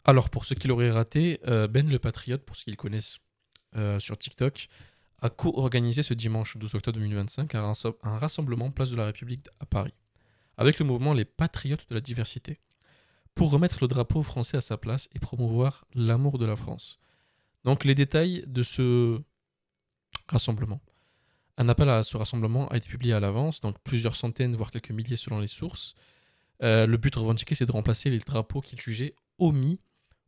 Alors, pour ceux qui l'auraient raté, Ben le Patriote, pour ceux qui le connaissent sur TikTok, a co-organisé ce dimanche 12 octobre 2025 un rassemblement place de la République à Paris, avec le mouvement Les Patriotes de la Diversité, pour remettre le drapeau français à sa place et promouvoir l'amour de la France. Donc, les détails de ce rassemblement. Un appel à ce rassemblement a été publié à l'avance, donc plusieurs centaines, voire quelques milliers selon les sources. Le but revendiqué, c'est de remplacer les drapeaux qu'il jugeait omis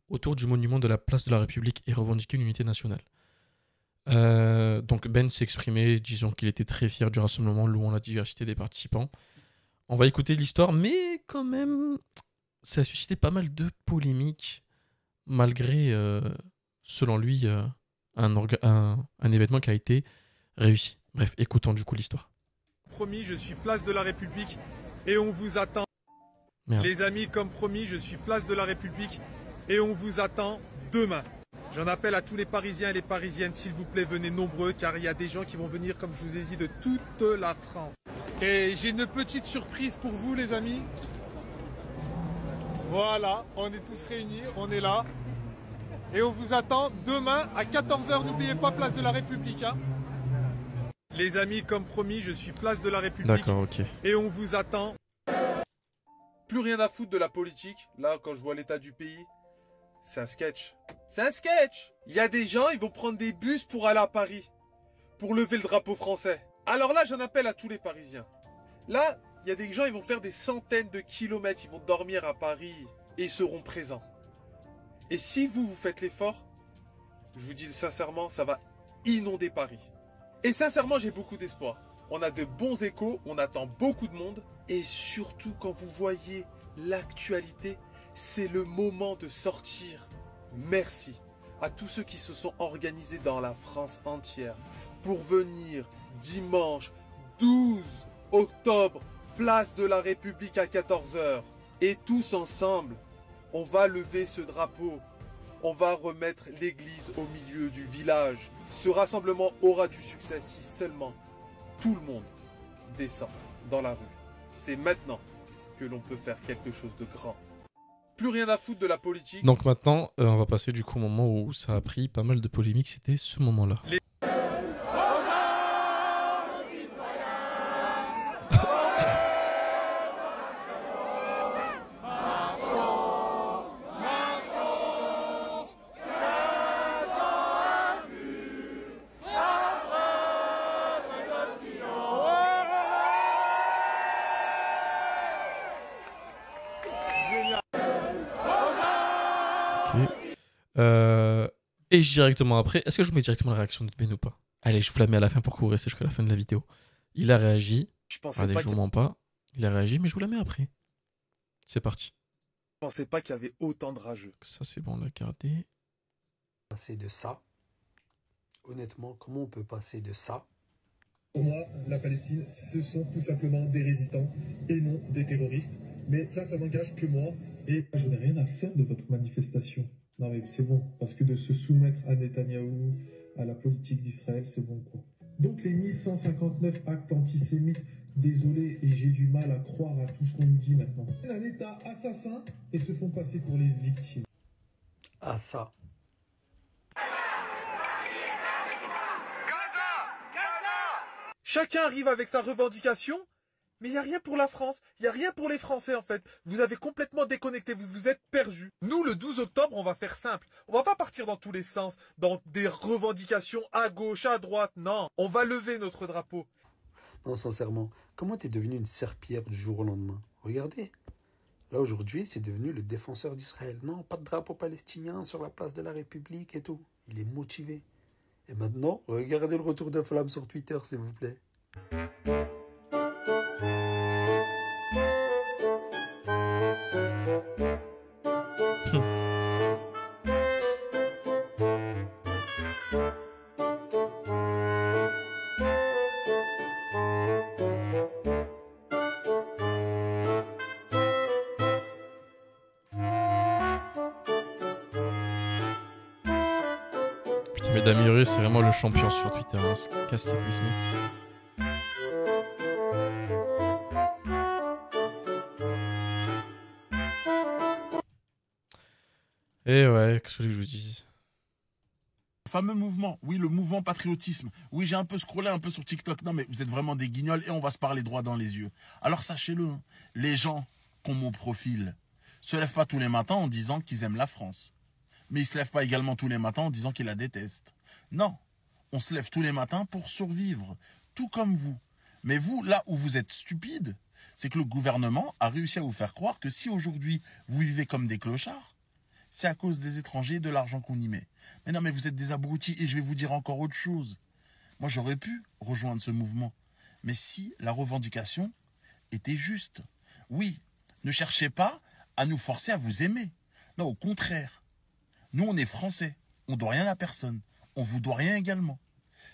autour du monument de la place de la République et revendiquer une unité nationale. Donc Ben s'est exprimé, disons qu'il était très fier du rassemblement, louant la diversité des participants. On va écouter l'histoire, mais quand même, ça a suscité pas mal de polémiques, malgré, selon lui, un événement qui a été réussi. Bref, écoutons du coup l'histoire. Promis, je suis place de la République et on vous attend. Merde. Les amis, comme promis, je suis place de la République et on vous attend demain. J'en appelle à tous les Parisiens et les Parisiennes, s'il vous plaît, venez nombreux, car il y a des gens qui vont venir, comme je vous ai dit, de toute la France. Et j'ai une petite surprise pour vous, les amis. Voilà, on est tous réunis, on est là. Et on vous attend demain à 14 h, n'oubliez pas, place de la République. Hein. Les amis, comme promis, je suis place de la République. D'accord, ok. Et on vous attend. Plus rien à foutre de la politique. Là, quand je vois l'état du pays, c'est un sketch. C'est un sketch. Il y a des gens, ils vont prendre des bus pour aller à Paris, pour lever le drapeau français. Alors là, j'en appelle à tous les Parisiens. Là, il y a des gens, ils vont faire des centaines de kilomètres, ils vont dormir à Paris et ils seront présents. Et si vous faites l'effort, je vous dis sincèrement, ça va inonder Paris. Et sincèrement, j'ai beaucoup d'espoir. On a de bons échos, on attend beaucoup de monde. Et surtout, quand vous voyez l'actualité, c'est le moment de sortir. Merci à tous ceux qui se sont organisés dans la France entière pour venir dimanche 12 octobre, place de la République à 14 h. Et tous ensemble, on va lever ce drapeau. On va remettre l'église au milieu du village. Ce rassemblement aura du succès si seulement tout le monde descend dans la rue. C'est maintenant que l'on peut faire quelque chose de grand. Plus rien à foutre de la politique. Donc maintenant, on va passer du coup au moment où ça a pris pas mal de polémiques, c'était ce moment-là. Et directement après, est-ce que je vous mets directement la réaction de Ben ou pas? Allez, je vous la mets à la fin pour que vous restez jusqu'à la fin de la vidéo. Il a réagi. Je pensais Allez, pas je vous mens pas. Il a réagi, mais je vous la mets après. C'est parti. Je pensais pas qu'il y avait autant de rageux. Ça, c'est bon, on l'a gardé. Passer de ça. Honnêtement, comment on peut passer de ça? Pour moi, la Palestine, ce sont tout simplement des résistants et non des terroristes. Mais ça n'engage que moi. Et je n'ai rien à faire de votre manifestation. Non mais c'est bon, parce que de se soumettre à Netanyahou, à la politique d'Israël, c'est bon quoi. Donc les 1159 actes antisémites, désolé, et j'ai du mal à croire à tout ce qu'on nous dit maintenant. Un État assassin et se font passer pour les victimes. Ah ça. Chacun arrive avec sa revendication, mais il n'y a rien pour la France, il n'y a rien pour les Français en fait. Vous avez complètement déconnecté, vous vous êtes perdus. Nous, le 12 octobre, on va faire simple. On va pas partir dans tous les sens, dans des revendications à gauche, à droite, non. On va lever notre drapeau. Non, sincèrement, comment t'es devenu une serpillière du jour au lendemain? Regardez. Là, aujourd'hui, c'est devenu le défenseur d'Israël. Non, pas de drapeau palestinien sur la place de la République et tout. Il est motivé. Et maintenant, regardez le retour de flamme sur Twitter, s'il vous plaît. Putain, mais Damien, c'est vraiment le champion sur Twitter. Hein. Casse les couilles, ce mec. Et ouais, qu'est-ce que je vous dise? Le fameux mouvement, oui, le mouvement patriotisme. Oui, j'ai un peu scrollé un peu sur TikTok. Non, mais vous êtes vraiment des guignols et on va se parler droit dans les yeux. Alors sachez-le, hein, les gens qui ont mon profil se lèvent pas tous les matins en disant qu'ils aiment la France. Mais ils se lèvent pas également tous les matins en disant qu'ils la détestent. Non, on se lève tous les matins pour survivre, tout comme vous. Mais vous, là où vous êtes stupide, c'est que le gouvernement a réussi à vous faire croire que si aujourd'hui vous vivez comme des clochards, c'est à cause des étrangers et de l'argent qu'on y met. Mais non, mais vous êtes des abrutis et je vais vous dire encore autre chose. Moi, j'aurais pu rejoindre ce mouvement. Mais si la revendication était juste. Oui, ne cherchez pas à nous forcer à vous aimer. Non, au contraire. Nous, on est français. On ne doit rien à personne. On vous doit rien également.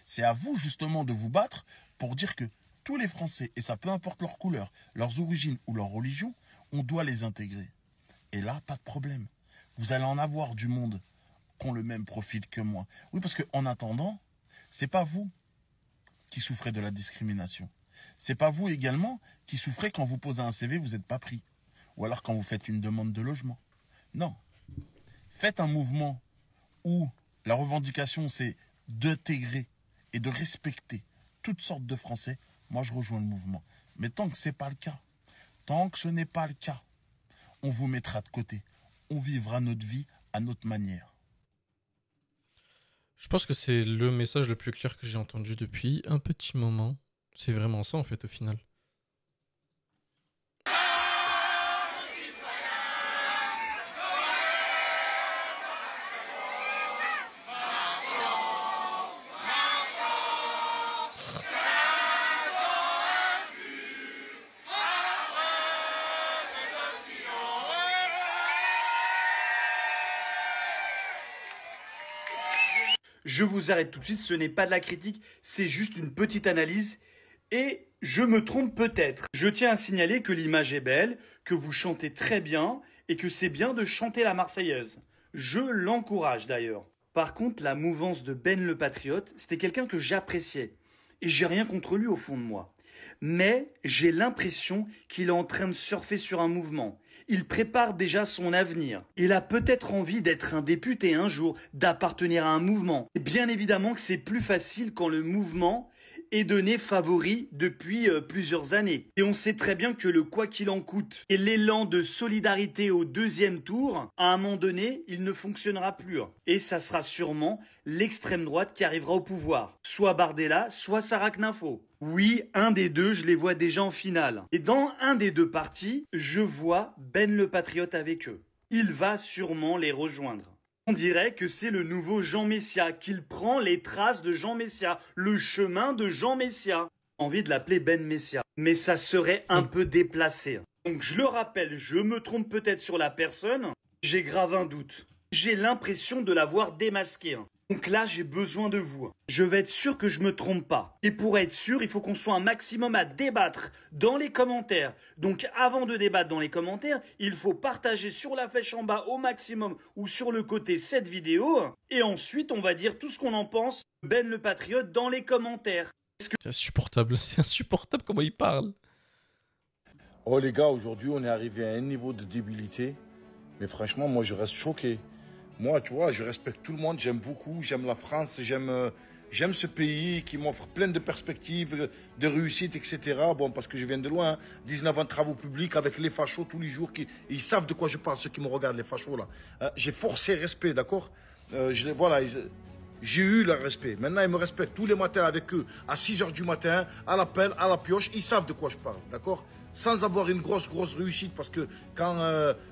C'est à vous, justement, de vous battre pour dire que tous les Français, et ça peu importe leur couleur, leurs origines ou leur religion, on doit les intégrer. Et là, pas de problème. Vous allez en avoir du monde qui ont le même profil que moi. Oui, parce qu'en attendant, c'est pas vous qui souffrez de la discrimination. C'est pas vous également qui souffrez quand vous posez un CV, vous n'êtes pas pris. Ou alors quand vous faites une demande de logement. Non. Faites un mouvement où la revendication, c'est d'intégrer et de respecter toutes sortes de Français. Moi, je rejoins le mouvement. Mais tant que ce n'est pas le cas, tant que ce n'est pas le cas, on vous mettra de côté. On vivra notre vie à notre manière. Je pense que c'est le message le plus clair que j'ai entendu depuis un petit moment. C'est vraiment ça, en fait, au final. Je vous arrête tout de suite, ce n'est pas de la critique, c'est juste une petite analyse. Et je me trompe peut-être. Je tiens à signaler que l'image est belle, que vous chantez très bien et que c'est bien de chanter la Marseillaise. Je l'encourage d'ailleurs. Par contre, la mouvance de Ben le Patriote, c'était quelqu'un que j'appréciais. Et j'ai rien contre lui au fond de moi. Mais j'ai l'impression qu'il est en train de surfer sur un mouvement. Il prépare déjà son avenir. Il a peut-être envie d'être un député un jour, d'appartenir à un mouvement. Et bien évidemment que c'est plus facile quand le mouvement est donné favori depuis plusieurs années. Et on sait très bien que le quoi qu'il en coûte et l'élan de solidarité au deuxième tour, à un moment donné, il ne fonctionnera plus. Et ça sera sûrement l'extrême droite qui arrivera au pouvoir. Soit Bardella, soit Sarah Knaffo. Oui, un des deux, je les vois déjà en finale. Et dans un des deux partis, je vois Ben le Patriote avec eux. Il va sûrement les rejoindre. On dirait que c'est le nouveau Jean Messia, qu'il prend les traces de Jean Messia, le chemin de Jean Messia. Envie de l'appeler Ben Messia, mais ça serait un peu déplacé. Donc je le rappelle, je me trompe peut-être sur la personne, j'ai grave un doute. J'ai l'impression de l'avoir démasqué. Donc là, j'ai besoin de vous. Je vais être sûr que je me trompe pas. Et pour être sûr, il faut qu'on soit un maximum à débattre dans les commentaires. Donc avant de débattre dans les commentaires, il faut partager sur la flèche en bas au maximum ou sur le côté cette vidéo. Et ensuite, on va dire tout ce qu'on en pense de Ben le Patriote dans les commentaires. C'est insupportable, c'est insupportable comment il parle. Oh les gars, aujourd'hui on est arrivé à un niveau de débilité. Mais franchement, moi je reste choqué. Moi, tu vois, je respecte tout le monde, j'aime beaucoup, j'aime la France, j'aime ce pays qui m'offre plein de perspectives, de réussite, etc. Bon, parce que je viens de loin, hein. 19 ans de travaux publics avec les fachos tous les jours, ils savent de quoi je parle, ceux qui me regardent, les fachos là. J'ai forcé respect, d'accord. Voilà, j'ai eu leur respect. Maintenant, ils me respectent tous les matins avec eux, à 6 h du matin, à la pelle, à la pioche, ils savent de quoi je parle, d'accord. Sans avoir une grosse réussite, parce que quand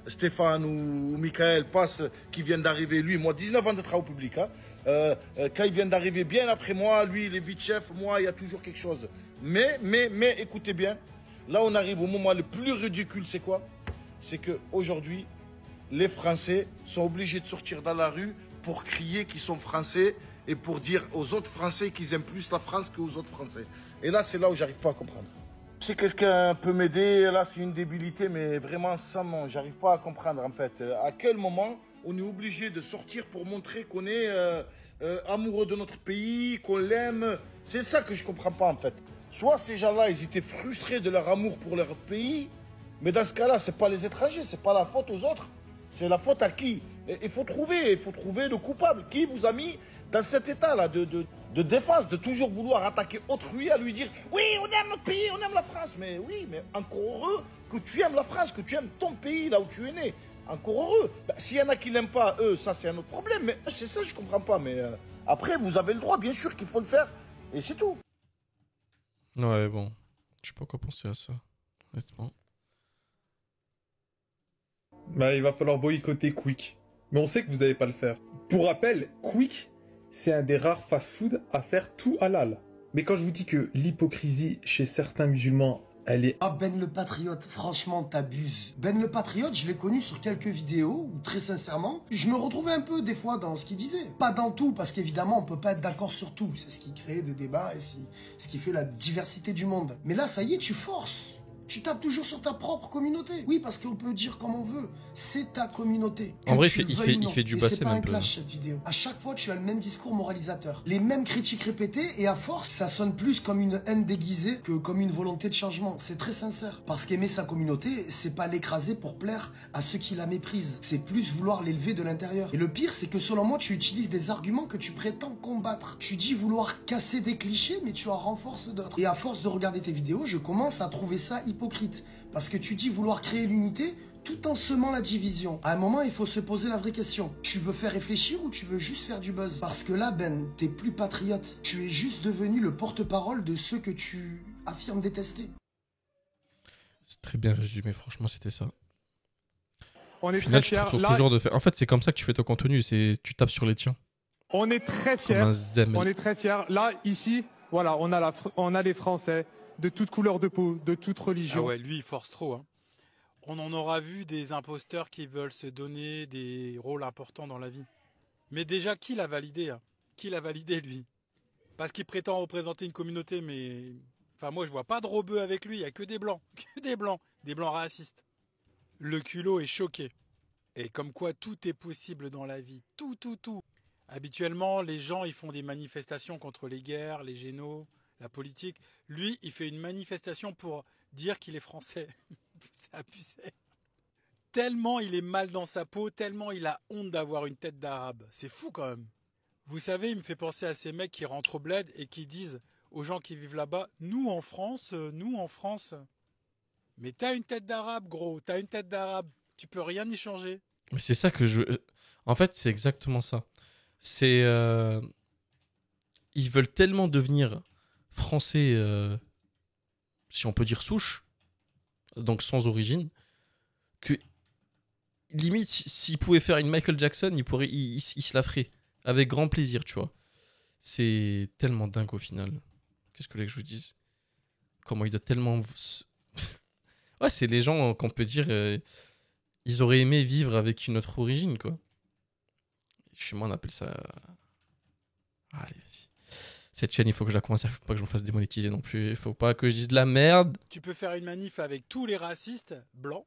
Stéphane ou Michael passent, qui viennent d'arriver, lui, moi, 19 ans de travaux publics, hein, quand ils viennent d'arriver bien après moi, lui, il est vite chef, moi, il y a toujours quelque chose. Mais, écoutez bien, là, on arrive au moment le plus ridicule, c'est quoi? C'est qu'aujourd'hui, les Français sont obligés de sortir dans la rue pour crier qu'ils sont Français et pour dire aux autres Français qu'ils aiment plus la France qu'aux autres Français. Et là, c'est là où j'arrive pas à comprendre. Si quelqu'un peut m'aider, là c'est une débilité, mais vraiment sans nom, j'arrive pas à comprendre en fait. À quel moment on est obligé de sortir pour montrer qu'on est amoureux de notre pays, qu'on l'aime? C'est ça que je comprends pas en fait. Soit ces gens-là, ils étaient frustrés de leur amour pour leur pays, mais dans ce cas-là, c'est pas les étrangers, c'est pas la faute aux autres. C'est la faute à qui? Il faut trouver le coupable. Qui vous a mis dans cet état-là de défense, de toujours vouloir attaquer autrui, à lui dire « Oui, on aime notre pays, on aime la France ». Mais oui, mais encore heureux que tu aimes la France, que tu aimes ton pays, là où tu es né. Encore heureux. Ben, s'il y en a qui l'aiment pas, eux, ça c'est un autre problème. Mais c'est ça, je comprends pas. Mais après, vous avez le droit, bien sûr qu'il faut le faire. Et c'est tout. Ouais, bon. Je sais pas quoi penser à ça, honnêtement. Bah, il va falloir boycotter Quick. Mais on sait que vous n'allez pas le faire. Pour rappel, Quick, c'est un des rares fast-food à faire tout halal. Mais quand je vous dis que l'hypocrisie chez certains musulmans, elle est... Ah, Ben le Patriote, franchement, t'abuses. Ben le Patriote, je l'ai connu sur quelques vidéos où, très sincèrement, je me retrouvais un peu des fois dans ce qu'il disait. Pas dans tout, parce qu'évidemment, on peut pas être d'accord sur tout. C'est ce qui crée des débats et ce qui fait la diversité du monde. Mais là, ça y est, tu forces. Tu tapes toujours sur ta propre communauté. Oui, parce qu'on peut dire comme on veut. C'est ta communauté. En vrai, il fait du bassem un peu. C'est pas un clash, cette vidéo. À chaque fois, tu as le même discours moralisateur. Les mêmes critiques répétées, et à force, ça sonne plus comme une haine déguisée que comme une volonté de changement. C'est très sincère. Parce qu'aimer sa communauté, c'est pas l'écraser pour plaire à ceux qui la méprisent. C'est plus vouloir l'élever de l'intérieur. Et le pire, c'est que selon moi, tu utilises des arguments que tu prétends combattre. Tu dis vouloir casser des clichés, mais tu en renforces d'autres. Et à force de regarder tes vidéos, je commence à trouver ça hypocrite. Parce que tu dis vouloir créer l'unité tout en semant la division. À un moment, il faut se poser la vraie question. Tu veux faire réfléchir ou tu veux juste faire du buzz? Parce que là, Ben, t'es plus patriote. Tu es juste devenu le porte-parole de ceux que tu affirmes détester. C'est très bien résumé, franchement, c'était ça. On est Au final, très tu te fiers. retrouves Là, toujours de faire. En fait, c'est comme ça que tu fais ton contenu, c'est tu tapes sur les tiens. on est très Comme fiers. un zem. On est très fiers. Là, ici, voilà, on a les Français de toute couleur de peau, de toute religion. Ah ouais, lui, il force trop. Hein. On en aura vu des imposteurs qui veulent se donner des rôles importants dans la vie. Mais déjà, qui l'a validé hein? Qui l'a validé, lui? Parce qu'il prétend représenter une communauté, mais... Enfin, moi, je vois pas de rebeux avec lui, il n'y a que des blancs. Que des blancs racistes. Le culot est choqué. Et comme quoi, tout est possible dans la vie. Tout. Habituellement, les gens, ils font des manifestations contre les guerres, les génos, la politique. Lui, il fait une manifestation pour dire qu'il est français. C'est abusé. Tellement il est mal dans sa peau, tellement il a honte d'avoir une tête d'arabe. C'est fou quand même. Vous savez, il me fait penser à ces mecs qui rentrent au bled et qui disent aux gens qui vivent là-bas, nous en France. Mais t'as une tête d'arabe, gros, t'as une tête d'arabe. Tu peux rien y changer. Mais c'est ça que je... En fait, c'est exactement ça. C'est... Ils veulent tellement devenir français, si on peut dire souche, donc sans origine, que limite, s'ils pouvaient faire une Michael Jackson, ils se la feraient. Avec grand plaisir, tu vois. C'est tellement dingue au final. Qu'est-ce que je vous dise? Comment il doit tellement... Ouais, c'est les gens qu'on peut dire... ils auraient aimé vivre avec une autre origine, quoi. Chez moi, on appelle ça... Allez, vas-y. Cette chaîne, il faut que je la commence, il faut pas que je me fasse démonétiser non plus. Il faut pas que je dise de la merde. Tu peux faire une manif avec tous les racistes blancs.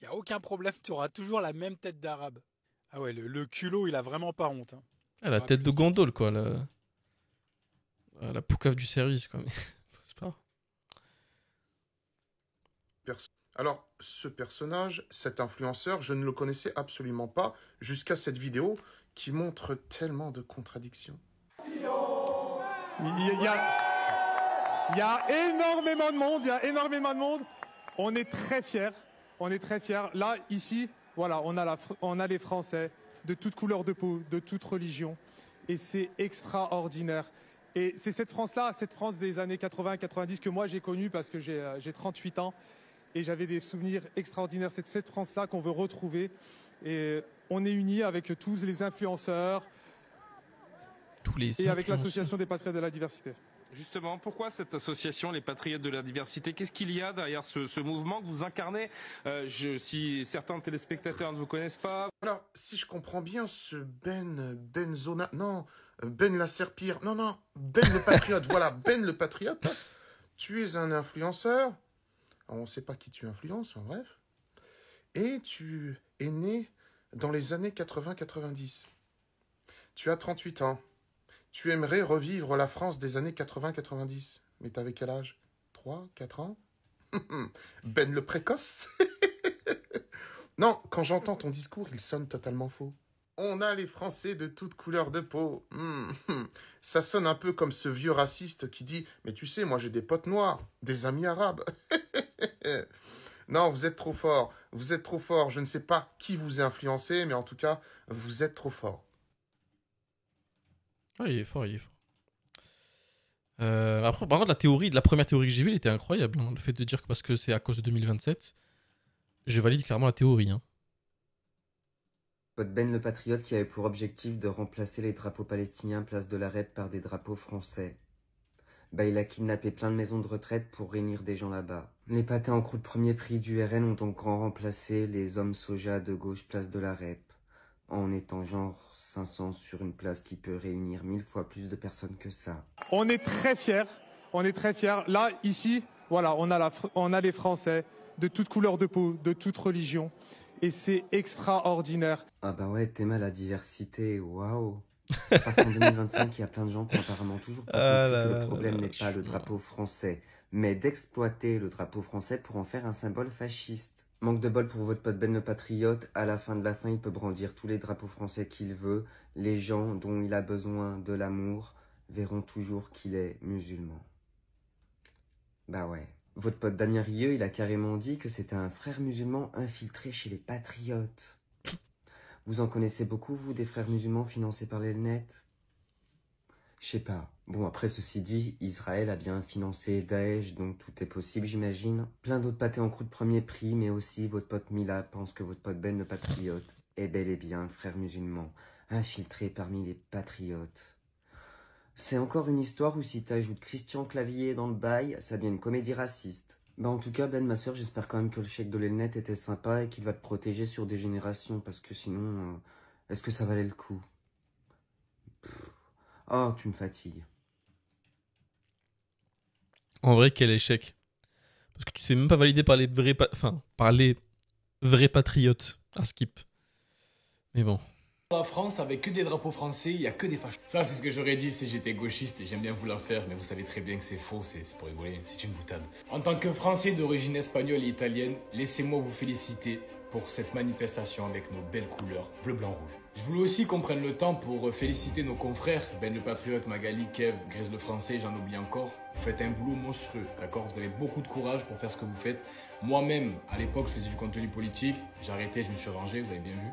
Il n'y a aucun problème, tu auras toujours la même tête d'arabe. Ah ouais, le culot, il a vraiment pas honte. Hein. Ah, la tête de gondole, quoi. La poucave du service, quoi. Mais c'est pas... Alors, ce personnage, cet influenceur, je ne le connaissais absolument pas jusqu'à cette vidéo qui montre tellement de contradictions. Il y a énormément de monde, On est très fiers. Là, ici, voilà, on a les Français de toute couleur de peau, de toute religion. Et c'est extraordinaire. Et c'est cette France-là, cette France des années 80-90 que moi j'ai connue parce que j'ai 38 ans. Et j'avais des souvenirs extraordinaires. C'est cette France-là qu'on veut retrouver. Et on est unis avec tous les influenceurs. Et avec l'association des Patriotes de la Diversité. Justement, pourquoi cette association, les Patriotes de la Diversité? Qu'est-ce qu'il y a derrière ce mouvement que vous incarnez? Si certains téléspectateurs ne vous connaissent pas... Alors, si je comprends bien, ce Benzona... Non, Ben la Serpire... Non, Ben le Patriote. Voilà, Ben le Patriote. Tu es un influenceur. Alors, on ne sait pas qui tu influences, en bref. Et tu es né dans les années 80-90. Tu as 38 ans. Tu aimerais revivre la France des années 80-90. Mais t'avais quel âge? 3, 4 ans? Ben le précoce? Non, quand j'entends ton discours, il sonne totalement faux. On a les Français de toutes couleurs de peau. Ça sonne un peu comme ce vieux raciste qui dit « Mais tu sais, moi j'ai des potes noirs, des amis arabes. » Non, vous êtes trop fort. Vous êtes trop fort. Je ne sais pas qui vous a influencé, mais en tout cas, vous êtes trop fort. Ah, il est fort, il est fort. Après, par contre, la première théorie que j'ai vue, elle était incroyable. Hein. Le fait de dire que parce que c'est à cause de 2027, je valide clairement la théorie. Hein. Ben le Patriote qui avait pour objectif de remplacer les drapeaux palestiniens place de la REP par des drapeaux français. Il a kidnappé plein de maisons de retraite pour réunir des gens là-bas. Les pâtés en croûte premier prix du RN ont donc remplacé les hommes soja de gauche place de la REP, en étant genre 500 sur une place qui peut réunir 1000 fois plus de personnes que ça. On est très fiers, Là, ici, voilà, on a les Français de toute couleur de peau, de toute religion. Et c'est extraordinaire. Ah bah ouais, t'aimes la diversité, waouh. Parce qu'en 2025, il y a plein de gens qui ont apparemment toujours pas compris que le problème n'est pas le drapeau français, mais d'exploiter le drapeau français pour en faire un symbole fasciste. Manque de bol pour votre pote Ben le Patriote, à la fin de la fin, il peut brandir tous les drapeaux français qu'il veut. Les gens dont il a besoin de l'amour verront toujours qu'il est musulman. Bah ouais. Votre pote Damien Rieu, il a carrément dit que c'était un frère musulman infiltré chez les patriotes. Vous en connaissez beaucoup, vous, des frères musulmans financés par les net? Je sais pas. Bon, après, ceci dit, Israël a bien financé Daesh, donc tout est possible, j'imagine. Plein d'autres pâtés en croûte premier prix, mais aussi votre pote Mila pense que votre pote Ben le Patriote est bel et bien un frère musulman, infiltré parmi les patriotes. C'est encore une histoire où si t'ajoutes Christian Clavier dans le bail, ça devient une comédie raciste. En tout cas, Ben, ma soeur, j'espère quand même que le chèque de l'Elnet était sympa et qu'il va te protéger sur des générations, parce que sinon, est-ce que ça valait le coup? Oh, tu me fatigues. En vrai, quel échec. Parce que tu t'es même pas validé par les vrais patriotes à Skip. Mais bon. La France, avec que des drapeaux français, il n'y a que des fachos. Ça, c'est ce que j'aurais dit si j'étais gauchiste et j'aime bien vous la faire, mais vous savez très bien que c'est faux, c'est pour rigoler, c'est une boutade. En tant que Français d'origine espagnole et italienne, laissez-moi vous féliciter pour cette manifestation avec nos belles couleurs bleu, blanc, rouge. Je voulais aussi qu'on prenne le temps pour féliciter nos confrères, Ben le Patriote, Magali, Kev, Grise le Français, j'en oublie encore. Vous faites un boulot monstrueux, d'accord? Vous avez beaucoup de courage pour faire ce que vous faites. Moi-même, à l'époque, je faisais du contenu politique. J'ai arrêté, je me suis rangé, vous avez bien vu.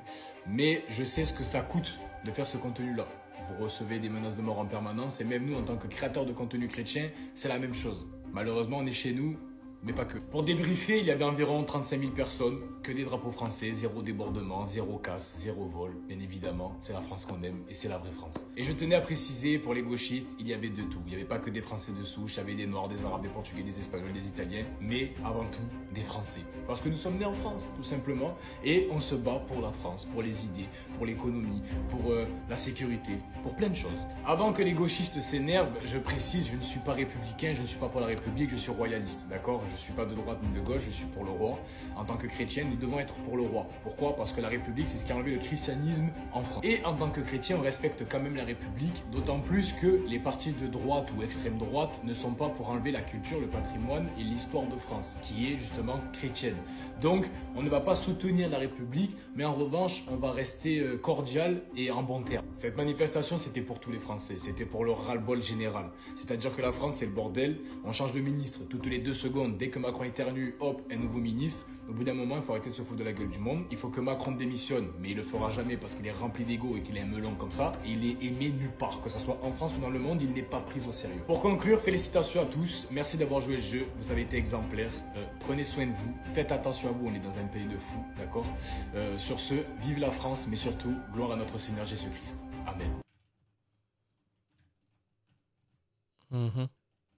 Mais je sais ce que ça coûte de faire ce contenu-là. Vous recevez des menaces de mort en permanence et même nous, en tant que créateurs de contenu chrétien, c'est la même chose. Malheureusement, on est chez nous, mais pas que. Pour débriefer, il y avait environ 35 000 personnes, que des drapeaux français, zéro débordement, zéro casse, zéro vol. Bien évidemment, c'est la France qu'on aime et c'est la vraie France. Et je tenais à préciser, pour les gauchistes, il y avait de tout. Il n'y avait pas que des Français de souche, il y avait des Noirs, des Arabes, des Portugais, des Espagnols, des Italiens, mais avant tout, des Français. Parce que nous sommes nés en France, tout simplement, et on se bat pour la France, pour les idées, pour l'économie, pour la sécurité, pour plein de choses. Avant que les gauchistes s'énervent, je précise, je ne suis pas républicain, je ne suis pas pour la République, je suis royaliste, d'accord? Je ne suis pas de droite ni de gauche, je suis pour le roi. En tant que chrétien, nous devons être pour le roi. Pourquoi? Parce que la République, c'est ce qui a enlevé le christianisme en France. Et en tant que chrétien, on respecte quand même la République, d'autant plus que les partis de droite ou extrême droite ne sont pas pour enlever la culture, le patrimoine et l'histoire de France, qui est justement chrétienne. Donc, on ne va pas soutenir la République, mais en revanche, on va rester cordial et en bon terme. Cette manifestation, c'était pour tous les Français, c'était pour le ras-le-bol général. C'est-à-dire que la France, c'est le bordel, on change de ministre toutes les 2 secondes, dès que Macron éternue, hop, un nouveau ministre. Au bout d'un moment, il faut arrêter de se foutre de la gueule du monde. Il faut que Macron démissionne, mais il le fera jamais parce qu'il est rempli d'ego et qu'il est un melon comme ça. Et il est aimé nulle part, que ce soit en France ou dans le monde, il n'est pas pris au sérieux. Pour conclure, félicitations à tous. Merci d'avoir joué le jeu. Vous avez été exemplaires. Prenez soin de vous. Faites attention à vous. On est dans un pays de fous, d'accord? Sur ce, vive la France, mais surtout, gloire à notre Seigneur Jésus-Christ. Amen.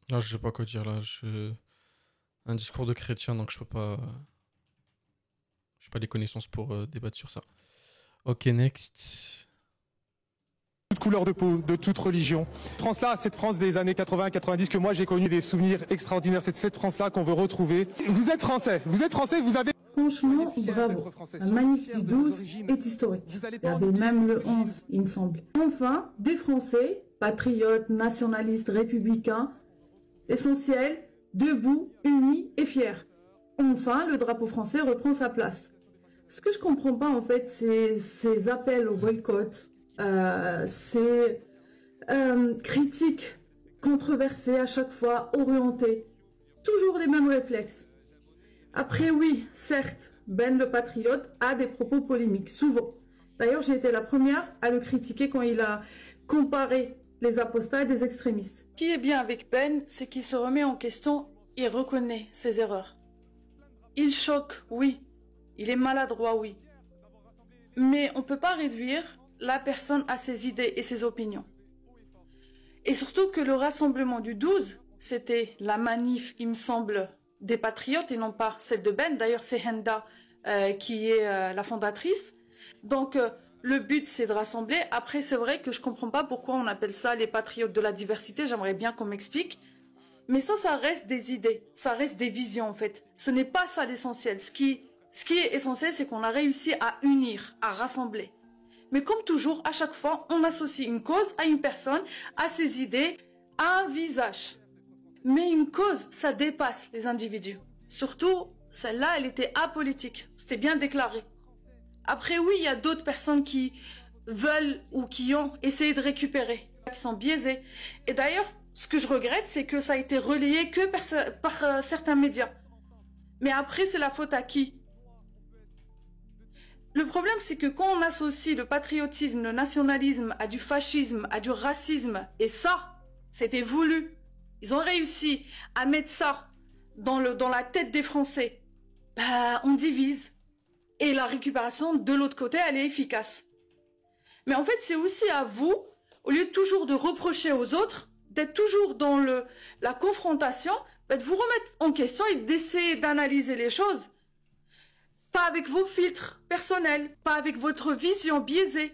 Là, je sais pas quoi dire là. Un discours de chrétien, donc je peux pas. J'ai pas les connaissances pour débattre sur ça. Ok, next. Toute couleur de peau, de toute religion. France-là, cette France des années 80-90 que moi j'ai connu des souvenirs extraordinaires. C'est cette France-là qu'on veut retrouver. Vous êtes français, vous avez... Franchement, bravo. La manif du 12 est historique. Il y avait même le 11, il me semble. Enfin, des Français, patriotes, nationalistes, républicains, essentiels, debout, unis et fiers. Enfin, le drapeau français reprend sa place. Ce que je comprends pas, en fait, c'est ces appels au boycott, ces critiques controversées à chaque fois, orientées. Toujours les mêmes réflexes. Après, oui, certes, Ben le Patriote a des propos polémiques, souvent. D'ailleurs, j'ai été la première à le critiquer quand il a comparé les apostats et des extrémistes. Ce qui est bien avec Ben, c'est qu'il se remet en question et reconnaît ses erreurs. Il choque, oui. Il est maladroit, oui. Mais on ne peut pas réduire la personne à ses idées et ses opinions. Et surtout que le rassemblement du 12, c'était la manif, il me semble, des patriotes et non pas celle de Ben. D'ailleurs, c'est Henda qui est la fondatrice. Donc, le but, c'est de rassembler. Après, c'est vrai que je ne comprends pas pourquoi on appelle ça les patriotes de la diversité. J'aimerais bien qu'on m'explique. Mais ça reste des idées. Ça reste des visions, en fait. Ce n'est pas ça l'essentiel. Ce qui est essentiel, c'est qu'on a réussi à unir, à rassembler. Mais comme toujours, à chaque fois, on associe une cause à une personne, à ses idées, à un visage. Mais une cause, ça dépasse les individus. Surtout, celle-là, elle était apolitique. C'était bien déclaré. Après, oui, il y a d'autres personnes qui veulent ou qui ont essayé de récupérer, qui sont biaisées. Et d'ailleurs, ce que je regrette, c'est que ça a été relayé que par certains médias. Mais après, c'est la faute à qui? Le problème, c'est que quand on associe le patriotisme, le nationalisme à du fascisme, à du racisme, et ça, c'était voulu. Ils ont réussi à mettre ça dans la tête des Français. Bah, on divise. Et la récupération, de l'autre côté, elle est efficace. Mais en fait, c'est aussi à vous, au lieu de toujours de reprocher aux autres, d'être toujours dans la confrontation, bah, de vous remettre en question et d'essayer d'analyser les choses. Pas avec vos filtres personnels, pas avec votre vision biaisée.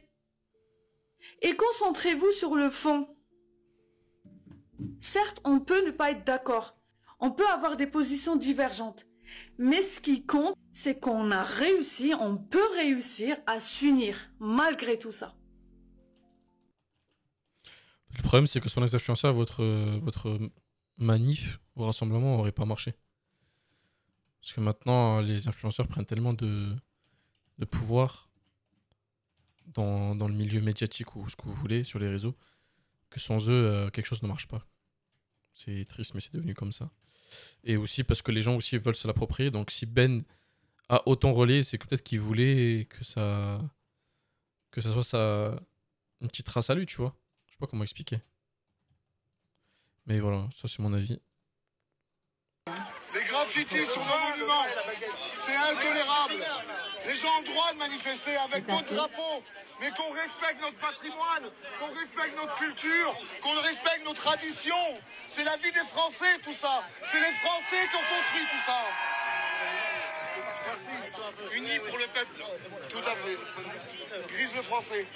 Et concentrez-vous sur le fond. Certes, on peut ne pas être d'accord. On peut avoir des positions divergentes. Mais ce qui compte, c'est qu'on a réussi, on peut réussir à s'unir, malgré tout ça. Le problème, c'est que sans les influenceurs, votre manif, vos rassemblements n'auraient pas marché. Parce que maintenant, les influenceurs prennent tellement de pouvoir dans le milieu médiatique ou ce que vous voulez, sur les réseaux, que sans eux, quelque chose ne marche pas. C'est triste, mais c'est devenu comme ça. Et aussi parce que les gens aussi veulent se l'approprier. Donc si Ben a autant relais, c'est que peut-être qu'il voulait que ça soit une petite trace à lui, tu vois. Je sais pas comment expliquer. Mais voilà, ça c'est mon avis. Les graffitis sur nos monuments, c'est intolérable. Les gens ont le droit de manifester avec notre drapeau, mais qu'on respecte notre patrimoine, qu'on respecte notre culture, qu'on respecte nos traditions. C'est la vie des Français, tout ça. C'est les Français qui ont construit tout ça. Merci. Unis pour le peuple. Tout à fait. Grise le français.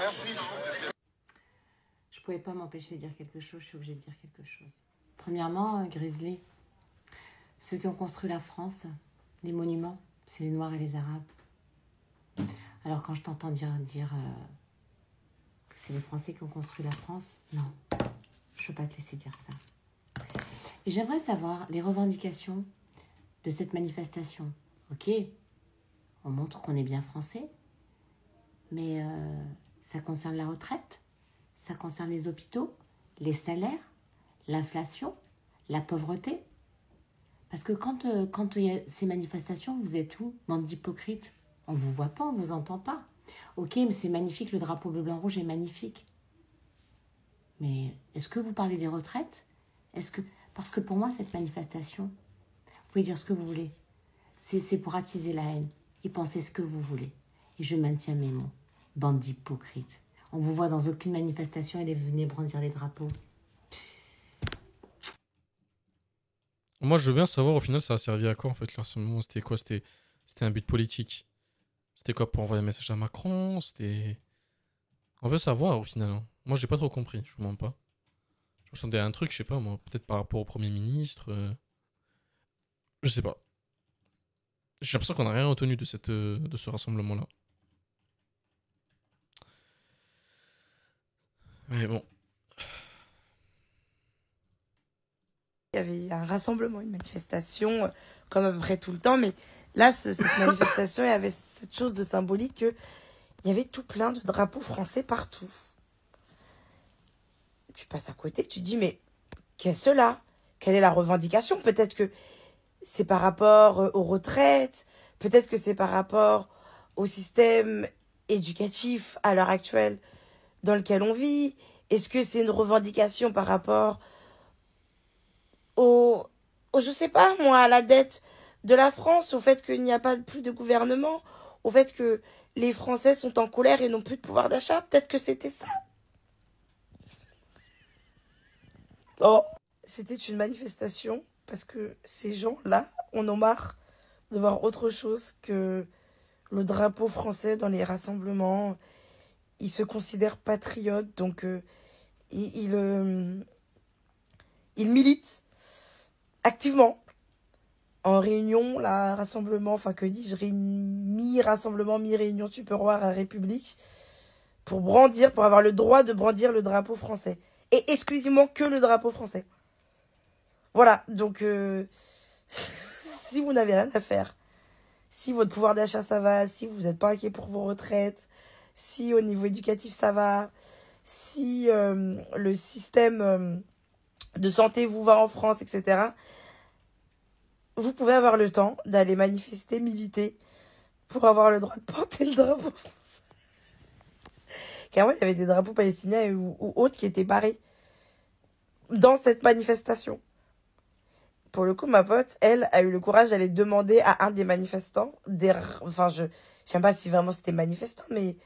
Merci. Je pouvais pas m'empêcher de dire quelque chose, je suis obligée de dire quelque chose. Premièrement, Grizzly, ceux qui ont construit la France, les monuments, c'est les Noirs et les Arabes. Alors quand je t'entends dire que c'est les Français qui ont construit la France, non, je ne peux pas te laisser dire ça. Et j'aimerais savoir les revendications de cette manifestation. Ok, on montre qu'on est bien français, mais ça concerne la retraite, ça concerne les hôpitaux, les salaires, l'inflation, la pauvreté. Parce que quand il y a ces manifestations, vous êtes où, bande d'hypocrites? On ne vous voit pas, on ne vous entend pas. Ok, mais c'est magnifique, le drapeau bleu, blanc, rouge est magnifique. Mais est-ce que vous parlez des retraites? Parce que pour moi, cette manifestation, vous pouvez dire ce que vous voulez. C'est pour attiser la haine et penser ce que vous voulez. Et je maintiens mes mots. Bande d'hypocrites. On vous voit dans aucune manifestation et vous venez brandir les drapeaux. Moi, je veux bien savoir, au final, ça a servi à quoi, en fait, le rassemblement? C'était quoi? C'était un but politique. C'était quoi, pour envoyer un message à Macron? On veut savoir, au final. Hein. Moi, j'ai pas trop compris, je vous mens pas. Je ressentais un truc, je sais pas, moi, peut-être par rapport au Premier ministre. Je sais pas. J'ai l'impression qu'on n'a rien retenu de ce rassemblement-là. Mais bon. Il y avait un rassemblement, une manifestation, comme à peu près tout le temps, mais Là, cette manifestation, il y avait cette chose de symbolique que il y avait tout plein de drapeaux français partout. Tu passes à côté, tu te dis, mais qu'est-ce là? Quelle est la revendication? Peut-être que c'est par rapport aux retraites, peut-être que c'est par rapport au système éducatif à l'heure actuelle dans lequel on vit. Est-ce que c'est une revendication par rapport je sais pas moi, à la dette de la France, au fait qu'il n'y a pas plus de gouvernement, au fait que les Français sont en colère et n'ont plus de pouvoir d'achat? Peut-être que c'était ça. Oh, c'était une manifestation parce que ces gens-là, on en marre de voir autre chose que le drapeau français dans les rassemblements. Ils se considèrent patriotes, donc ils militent activement en réunion, là, rassemblement, enfin que dis-je, mi-rassemblement, mi-réunion tupperware à République, pour avoir le droit de brandir le drapeau français. Et exclusivement que le drapeau français. Voilà, donc si vous n'avez rien à faire, si votre pouvoir d'achat ça va, si vous n'êtes pas inquiet pour vos retraites, si au niveau éducatif ça va, si le système de santé vous va en France, etc., vous pouvez avoir le temps d'aller manifester, militer, pour avoir le droit de porter le drapeau français. Car moi, il y avait des drapeaux palestiniens ou autres qui étaient barrés dans cette manifestation. Pour le coup, ma pote, elle, a eu le courage d'aller demander à un des manifestants, enfin, je sais pas si vraiment c'était manifestant, mais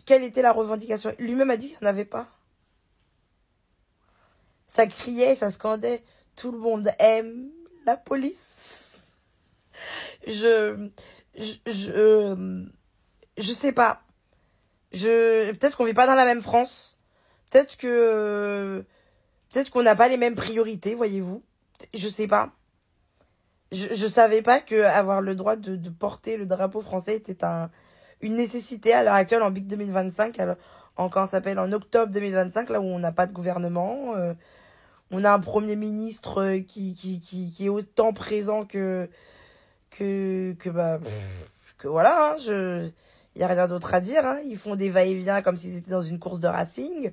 quelle était la revendication. Lui-même a dit qu'il n'y en avait pas. Ça criait, ça scandait. Tout le monde aime la police. Je sais pas. Peut-être qu'on vit pas dans la même France. Peut-être qu'on n'a pas les mêmes priorités, voyez-vous. Je sais pas. Je savais pas que avoir le droit de porter le drapeau français était une nécessité à l'heure actuelle, en BIC 2025, quand ça s'appelle en octobre 2025, là où on n'a pas de gouvernement. On a un Premier ministre qui est autant présent que voilà, hein, y a rien d'autre à dire, hein. Ils font des va-et-vient comme s'ils étaient dans une course de racing.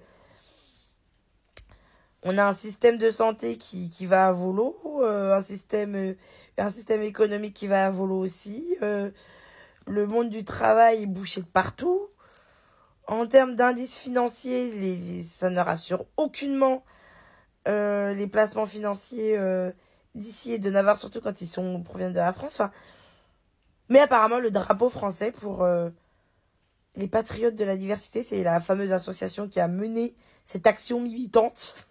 On a un système de santé qui va à volo, un système économique qui va à volo aussi. Le monde du travail est bouché de partout. En termes d'indices financiers, ça ne rassure aucunement les placements financiers d'ici et de Navarre, surtout quand proviennent de la France. Enfin, mais apparemment, le drapeau français pour les patriotes de la diversité, c'est la fameuse association qui a mené cette action militante.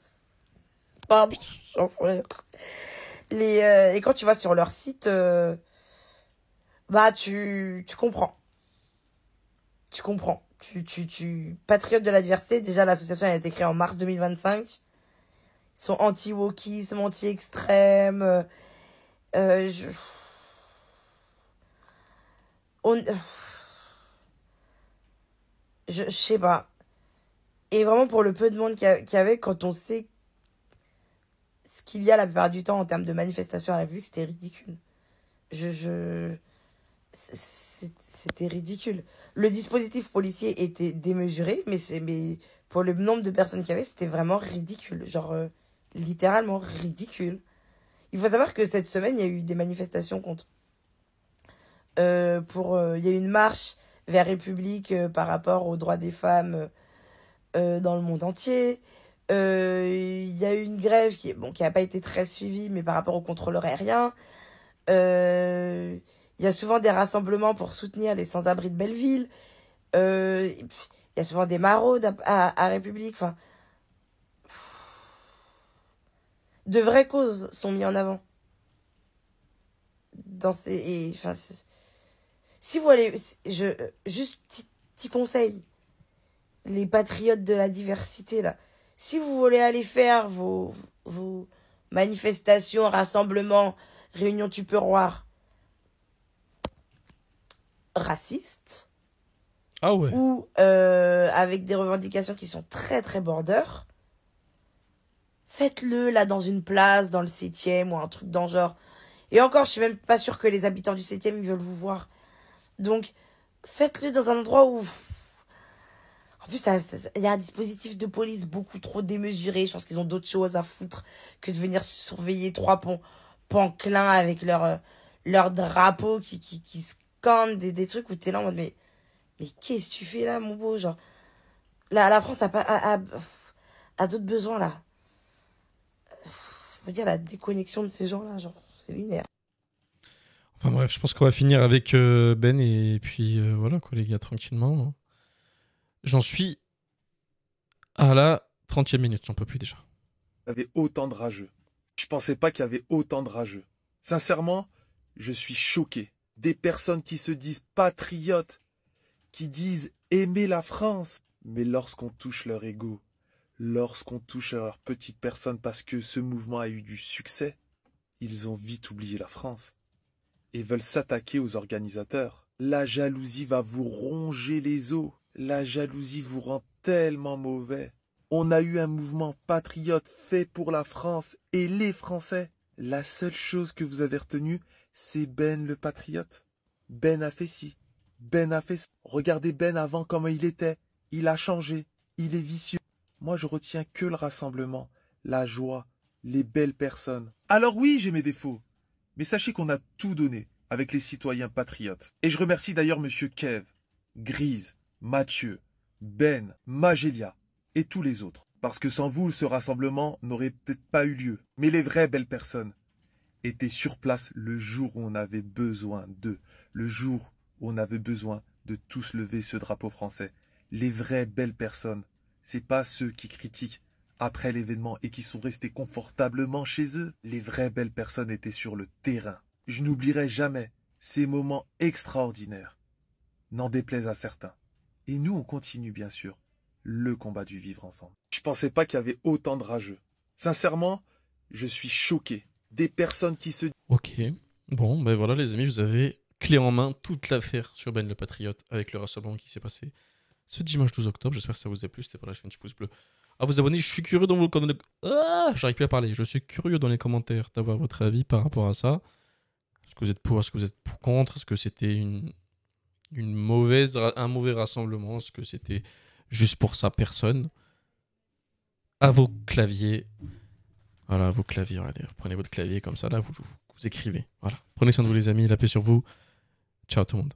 Pardon, j'en fous. Et quand tu vas sur leur site, tu comprends. Tu comprends. Patriotes de la diversité, déjà l'association a été créée en mars 2025. Ils sont anti-wokisme, anti-extrême. Je sais pas. Et vraiment, pour le peu de monde qu'il y avait, quand on sait ce qu'il y a la plupart du temps en termes de manifestations à la République, c'était ridicule. C'était ridicule. Le dispositif policier était démesuré, mais pour le nombre de personnes qu'il y avait, c'était vraiment ridicule. Genre, littéralement ridicule. Il faut savoir que cette semaine, il y a eu des manifestations contre... il y a eu une marche vers République par rapport aux droits des femmes dans le monde entier. Il y a eu une grève qui n'a pas été très suivie, mais par rapport aux contrôleurs aériens. Il y a souvent des rassemblements pour soutenir les sans-abri de Belleville. Il y a souvent des maraudes à République. Enfin, de vraies causes sont mises en avant. Si vous allez... juste petit conseil. Les patriotes de la diversité, là. Si vous voulez aller faire vos manifestations, rassemblements, réunions tupperware racistes, ah ouais, ou avec des revendications qui sont très très border, faites-le là dans une place, dans le 7e ou un truc dans le genre. Et encore, je suis même pas sûre que les habitants du 7e, ils veulent vous voir. Donc, faites-le dans un endroit où... En plus, il y a un dispositif de police beaucoup trop démesuré. Je pense qu'ils ont d'autres choses à foutre que de venir surveiller 3 panclins avec leur drapeau qui scandent des trucs où t'es là en mode mais qu'est-ce que tu fais là, mon beau? Genre, la France a d'autres besoins là. Faut dire la déconnexion de ces gens-là, genre, c'est lunaire. Enfin bref, je pense qu'on va finir avec Ben et puis voilà quoi les gars, tranquillement. J'en suis à la 30e minute, j'en peux plus déjà. Il y avait autant de rageux. Je pensais pas qu'il y avait autant de rageux. Sincèrement, je suis choqué. Des personnes qui se disent patriotes, qui disent aimer la France. Mais lorsqu'on touche leur ego, lorsqu'on touche à leur petite personne parce que ce mouvement a eu du succès, ils ont vite oublié la France et veulent s'attaquer aux organisateurs. La jalousie va vous ronger les os. La jalousie vous rend tellement mauvais. On a eu un mouvement patriote fait pour la France et les Français. La seule chose que vous avez retenue, c'est Ben le patriote. Ben a fait ci, Ben a fait ça. Regardez Ben avant comment il était. Il a changé, il est vicieux. Moi je retiens que le rassemblement, la joie, les belles personnes. Alors oui, j'ai mes défauts. Mais sachez qu'on a tout donné avec les citoyens patriotes. Et je remercie d'ailleurs monsieur Kev, Grise, Mathieu, Ben, Magélia et tous les autres. Parce que sans vous, ce rassemblement n'aurait peut-être pas eu lieu. Mais les vraies belles personnes étaient sur place le jour où on avait besoin d'eux. Le jour où on avait besoin de tous lever ce drapeau français. Les vraies belles personnes, c'est pas ceux qui critiquent après l'événement et qui sont restés confortablement chez eux. Les vraies belles personnes étaient sur le terrain. Je n'oublierai jamais ces moments extraordinaires. N'en déplaise à certains. Et nous, on continue bien sûr le combat du vivre ensemble. Je pensais pas qu'il y avait autant de rageux. Sincèrement, je suis choqué. Des personnes qui se... Ok, bon, ben voilà les amis, vous avez clé en main toute l'affaire sur Ben le Patriote avec le rassemblement qui s'est passé ce dimanche 12 octobre. J'espère que ça vous a plu, c'était pour lâcher un petit pouce bleu. À vous abonner, je suis curieux dans vos commentaires. J'arrive plus à parler. Je suis curieux dans les commentaires d'avoir votre avis par rapport à ça. Est-ce que vous êtes pour, est-ce que vous êtes contre? Est-ce que c'était un mauvais rassemblement? Est-ce que c'était juste pour sa personne? À vos claviers. Voilà, à vos claviers. Regardez, vous prenez votre clavier comme ça, là, vous écrivez. Voilà. Prenez soin de vous les amis, la paix sur vous. Ciao tout le monde.